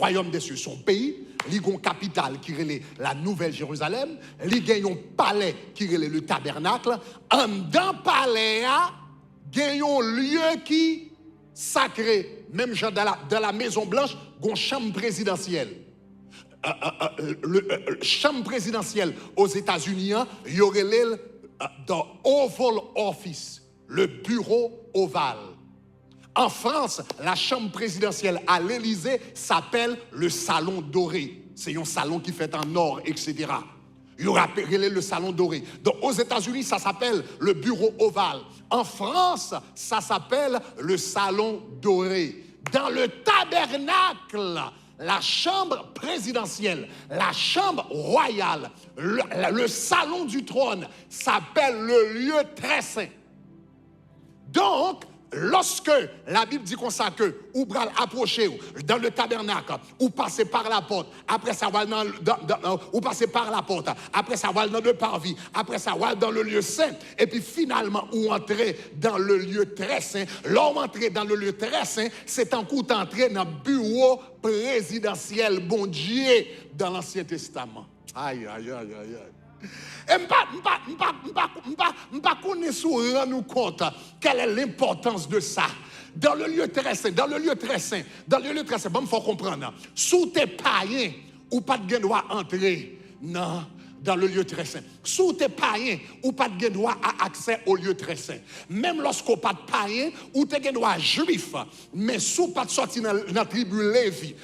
royaume des cieux, son pays, il y a une capitale qui est la Nouvelle Jérusalem, il y a un palais qui est le tabernacle, en dans le palais, il y a un lieu qui sacré, même genre dans la Maison Blanche, il y a une chambre présidentielle. Chambre présidentielle aux États-Unis, il y aurait le Oval Office, le bureau ovale. En France, la chambre présidentielle à l'Élysée s'appelle le salon doré. C'est un salon qui fait en or, etc. Il y aura le salon doré. Donc aux États-Unis, ça s'appelle le bureau ovale. En France, ça s'appelle le salon doré. Dans le tabernacle, la chambre présidentielle, la chambre royale, le salon du trône s'appelle le lieu très saint. Donc, lorsque la Bible dit comme ça que ou bral approcher dans le tabernacle ou passer par la porte, après ça va ou passer par la porte, après ça va dans le parvis, après ça va dans le lieu saint et puis finalement ou entrer dans le lieu très saint. L'homme entrer dans le lieu très saint, c'est en coup d'entrer dans le bureau présidentiel bon Dieu dans l'Ancien Testament. Aïe aïe aïe aïe aïe. Et m'pa connaître nous compte quelle est l'importance de ça. Dans le lieu très saint, bon, il faut comprendre. Sous tes païens, ou pas de droit entrer dans le lieu très saint. Sous tes païens, ou pas de droit à accès au lieu très saint. Même lorsqu'on pas de païen, ou te droit juif, mais sous pas de sortir dans la tribu Lévi.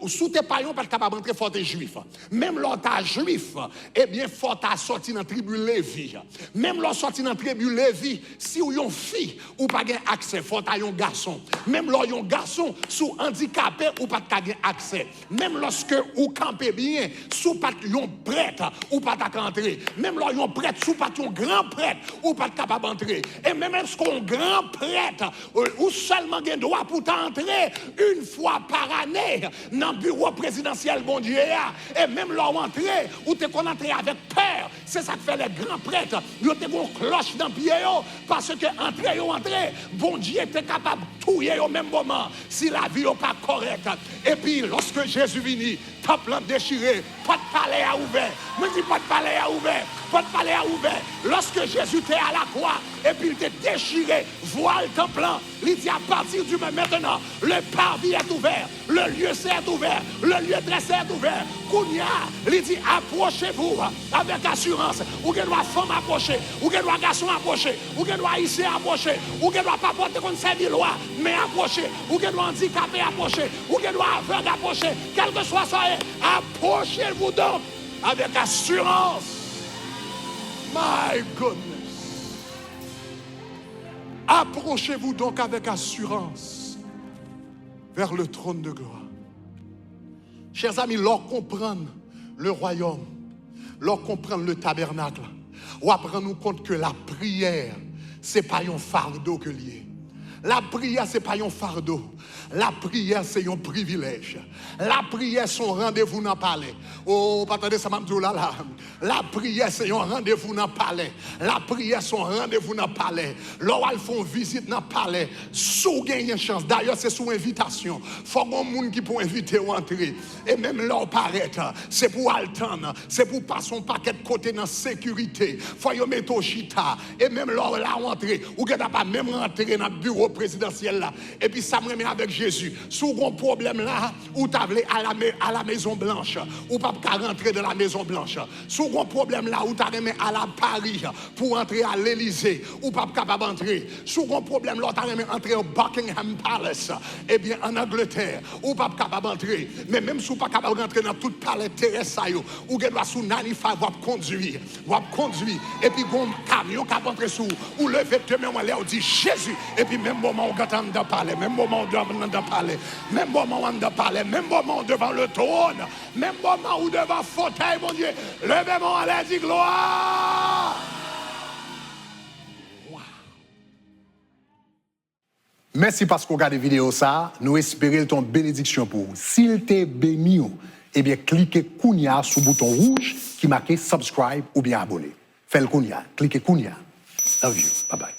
Sous tes païens, pas de capable d'entrer, faut être juif. Même lorsqu'on juif, eh bien, faut être sorti dans la tribu Lévi. Même lorsqu'on sorti dans la tribu Lévi, si ou yon fille, ou pas de accès, faut être un garçon. Même lorsqu'on yon garçon, sous handicapé, ou pas de accès. Même lorsque ou campé bien, sous pas yon prêtre, ou pas de entrer. Même là, yon prêtre, sous pas yon grand prêtre, ou pas capable d'entrer. Et même est-ce qu'on grand prêtre, ou seulement gen droit pour t'entrer une fois par année dans le bureau présidentiel bon Dieu. Et même là, entrer, ou t'es qu'on entrer avec peur. C'est ça que fait les grands prêtres. Ils ont une cloche dans le pied, parce que entrer, bon Dieu était capable de touiller au même moment si la vie n'est pas correcte. Et puis, lorsque Jésus vient, top lampe déchiré, pas de palais à ouvert. Me dis pas de palais à ouvert, pas de palais à ouvert. Lorsque Jésus était à la croix, et puis il était déchiré, voile temple, il dit à partir du moment maintenant, le parvis est ouvert, le lieu est ouvert, le lieu dressé est ouvert. Kounia, il dit approchez-vous avec assurance. Ou que doit femme approcher, ou que doit garçon approcher, ou que doit ici approcher, ou que doit pas porter comme servir loi, mais approcher, ou que doit handicapé approcher, ou que doit aveugle approcher, quel que soit ça, approchez-vous donc avec assurance. My goodness. Approchez-vous donc avec assurance vers le trône de gloire. Chers amis, leur comprendre le royaume, leur comprendre le tabernacle, ou apprendre nous compte que la prière, c'est pas un fardeau que lié. La prière, c'est pas un fardeau. La prière, c'est un privilège. La prière, c'est un rendez-vous dans le palais. Oh, pas attendez ça, m'amdou là. La prière, c'est un rendez-vous dans le palais. La prière, c'est un rendez-vous dans le palais. Lorsqu'ils font visite dans le palais, sous gagne une chance. D'ailleurs, c'est sous invitation. Il faut que monde qui peut inviter ou entrer. Et même là, paraît, c'est pour attendre. C'est pour passer un paquet de côté dans la sécurité. Il faut y mettre au chita. Et même là, entrer. Ou que pas même rentrer dans le bureau présidentiel là. Et puis ça me remet avec Jésus. Sous un problème là, ou tu à la Maison Blanche, ou pas rentrer dans la Maison Blanche. Sous un problème là, où tu remet à la Paris pour entrer à l'Élysée, ou pas capable d'entrer. Sous un problème là, tu remet entrer au Buckingham Palace, eh bien en Angleterre, ou pas capable d'entrer. Mais même si pas capable d'entrer dans tout palais terrestre, ou que doit sous Nanifa, va conduire. Et puis un camion qui va entrer sous, ou lever de main, on dit Jésus. Et puis même moment où on doit parler, même moment où on doit parler, même moment où on doit parler, même moment devant le trône, même moment où devant fauteuil, mon Dieu, levez-moi, allez, dit gloire. Wow. Merci parce qu'on regarde la vidéo ça. Nous espérons ton bénédiction pour vous. S'il t'est béni, eh bien, cliquez Kounia sur le bouton rouge qui marque subscribe ou bien abonner. Faites le Kounia, cliquez Kounia. Love you. Bye bye.